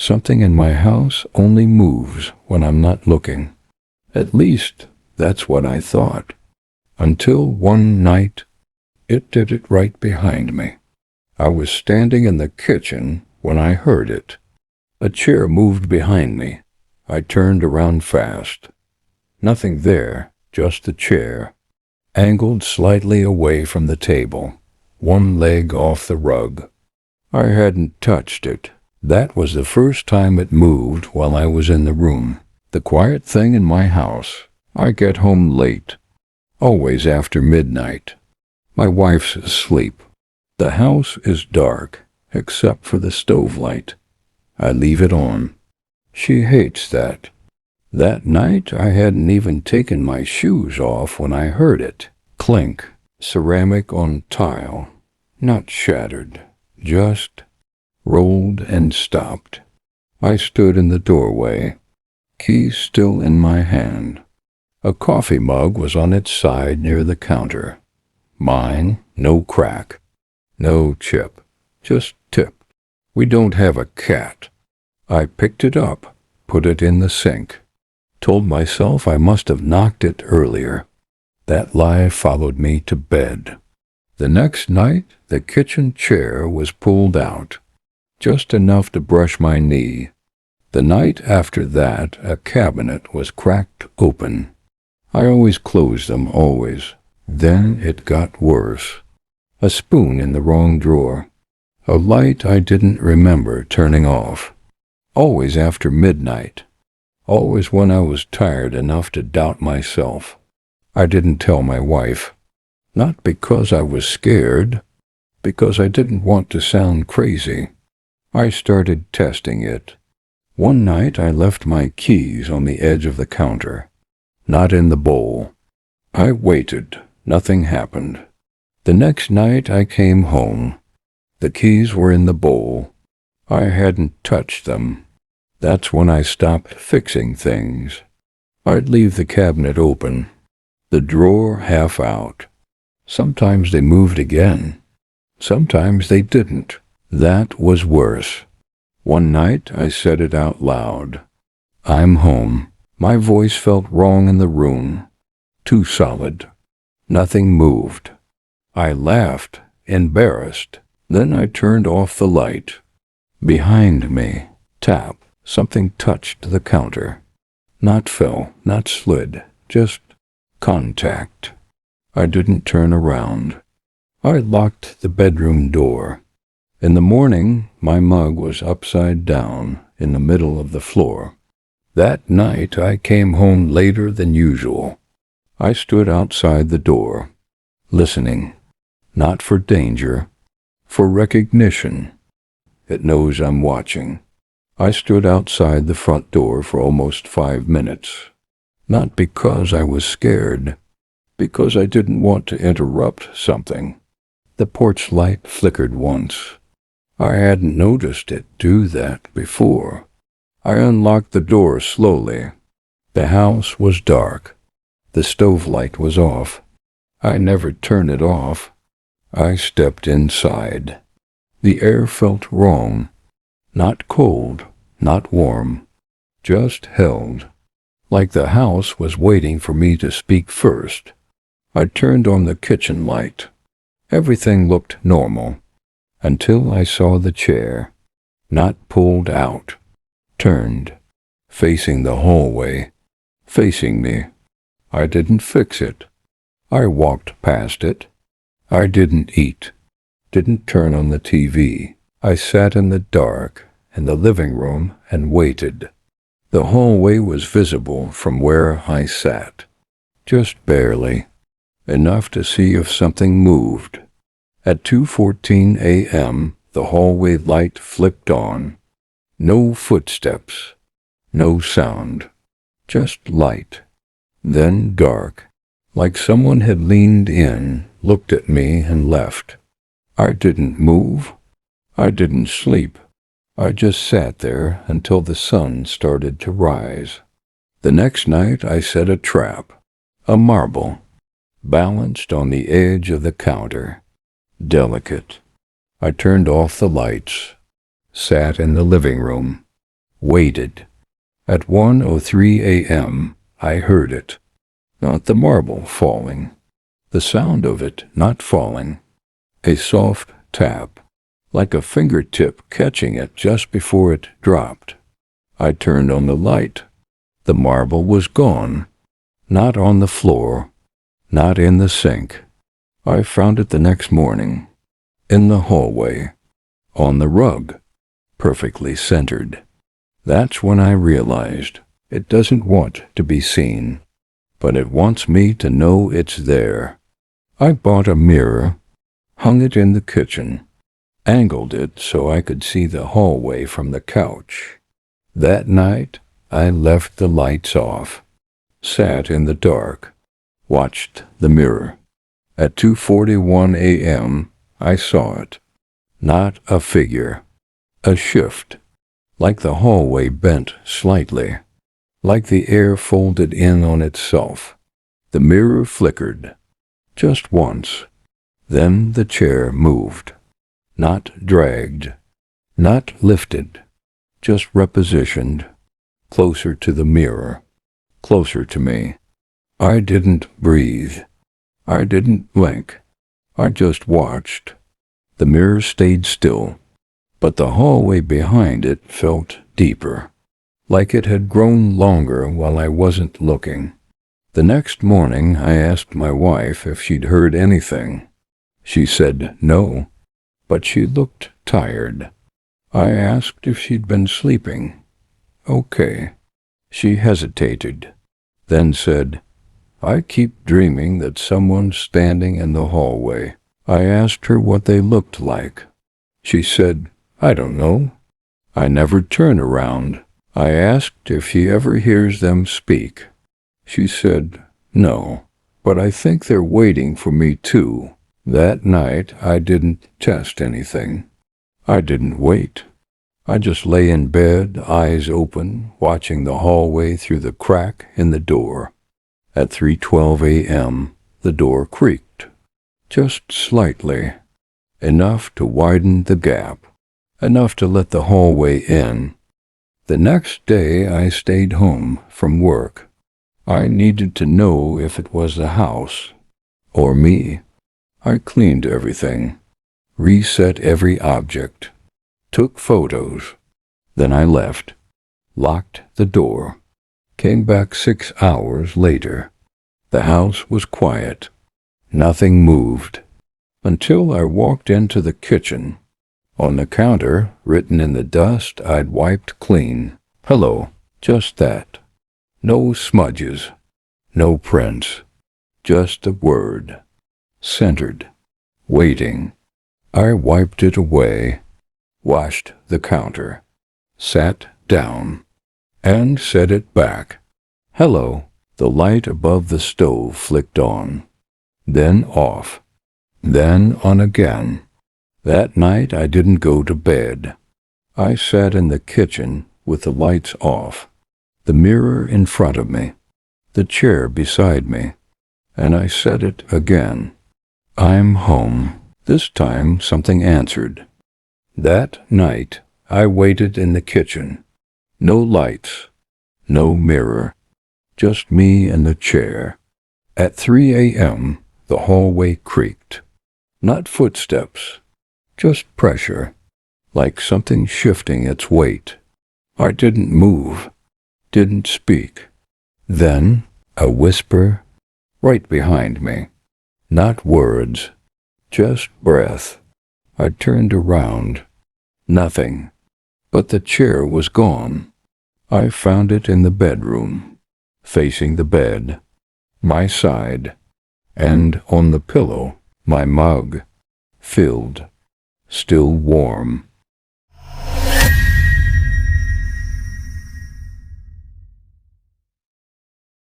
Something in my house only moves when I'm not looking. At least, that's what I thought. Until one night, it did it right behind me. I was standing in the kitchen when I heard it. A chair moved behind me. I turned around fast. Nothing there, just the chair, angled slightly away from the table, one leg off the rug. I hadn't touched it. That was the first time it moved while I was in the room. The quiet thing in my house. I get home late, always after midnight. My wife's asleep. The house is dark, except for the stove light. I leave it on. She hates that. That night I hadn't even taken my shoes off when I heard it. Clink, ceramic on tile, not shattered, just rolled and stopped. I stood in the doorway, keys still in my hand. A coffee mug was on its side near the counter. Mine, no crack, no chip, just tip. We don't have a cat. I picked it up, put it in the sink. Told myself I must have knocked it earlier. That lie followed me to bed. The next night, the kitchen chair was pulled out, just enough to brush my knee. The night after that, a cabinet was cracked open. I always closed them, always. Then it got worse. A spoon in the wrong drawer. A light I didn't remember turning off. Always after midnight. Always when I was tired enough to doubt myself. I didn't tell my wife. Not because I was scared, because I didn't want to sound crazy. I started testing it. One night I left my keys on the edge of the counter, not in the bowl. I waited. Nothing happened. The next night I came home. The keys were in the bowl. I hadn't touched them. That's when I stopped fixing things. I'd leave the cabinet open, the drawer half out. Sometimes they moved again. Sometimes they didn't. That was worse. One night I said it out loud. I'm home. My voice felt wrong in the room. Too solid. Nothing moved. I laughed, embarrassed. Then I turned off the light. Behind me, tap. Something touched the counter. Not fell, not slid, just contact. I didn't turn around. I locked the bedroom door. In the morning, my mug was upside down in the middle of the floor. That night I came home later than usual. I stood outside the door, listening, not for danger, for recognition. It knows I'm watching. I stood outside the front door for almost 5 minutes, not because I was scared, because I didn't want to interrupt something. The porch light flickered once. I hadn't noticed it do that before. I unlocked the door slowly. The house was dark. The stove light was off. I never turn it off. I stepped inside. The air felt wrong. Not cold, not warm, just held, like the house was waiting for me to speak first. I turned on the kitchen light. Everything looked normal, until I saw the chair, not pulled out, turned, facing the hallway, facing me. I didn't fix it. I walked past it. I didn't eat, didn't turn on the TV. I sat in the dark in the living room and waited. The hallway was visible from where I sat, just barely, enough to see if something moved. At 2:14 a.m., the hallway light flicked on. No footsteps, no sound, just light. Then dark, like someone had leaned in, looked at me and left. I didn't move. I didn't sleep. I just sat there until the sun started to rise. The next night I set a trap, a marble, balanced on the edge of the counter, delicate. I turned off the lights, sat in the living room, waited. At 1:03 a.m., I heard it. Not the marble falling. The sound of it not falling. A soft tap, like a fingertip catching it just before it dropped. I turned on the light. The marble was gone. Not on the floor. Not in the sink. I found it the next morning. In the hallway. On the rug. Perfectly centered. That's when I realized it doesn't want to be seen, but it wants me to know it's there. I bought a mirror, hung it in the kitchen, angled it so I could see the hallway from the couch. That night, I left the lights off, sat in the dark, watched the mirror. At 2:41 a.m., I saw it. Not a figure, a shift, like the hallway bent slightly, like the air folded in on itself. The mirror flickered, just once. Then the chair moved, not dragged, not lifted, just repositioned, closer to the mirror, closer to me. I didn't breathe. I didn't blink. I just watched. The mirror stayed still, but the hallway behind it felt deeper, like it had grown longer while I wasn't looking. The next morning I asked my wife if she'd heard anything. She said no, but she looked tired. I asked if she'd been sleeping. Okay. She hesitated, then said, I keep dreaming that someone's standing in the hallway. I asked her what they looked like. She said, I don't know. I never turn around. I asked if she ever hears them speak. She said, no, but I think they're waiting for me too. That night I didn't test anything. I didn't wait. I just lay in bed, eyes open, watching the hallway through the crack in the door. At 3:12 a.m., the door creaked, just slightly, enough to widen the gap, enough to let the hallway in. The next day I stayed home from work. I needed to know if it was the house or me. I cleaned everything, reset every object, took photos. Then I left, locked the door, came back 6 hours later. The house was quiet. Nothing moved, until I walked into the kitchen. On the counter, written in the dust I'd wiped clean, hello, just that. No smudges, no prints, just a word. Centered, waiting. I wiped it away, washed the counter, sat down, and set it back. Hello. The light above the stove flicked on, then off, then on again. That night I didn't go to bed. I sat in the kitchen with the lights off, the mirror in front of me, the chair beside me, and I said it again. I'm home. This time something answered. That night I waited in the kitchen. No lights, no mirror. Just me and the chair. At 3 a.m., the hallway creaked. Not footsteps, just pressure, like something shifting its weight. I didn't move, didn't speak. Then, a whisper right behind me. Not words, just breath. I turned around. Nothing. But the chair was gone. I found it in the bedroom, facing the bed, my side, and on the pillow, my mug, filled, still warm.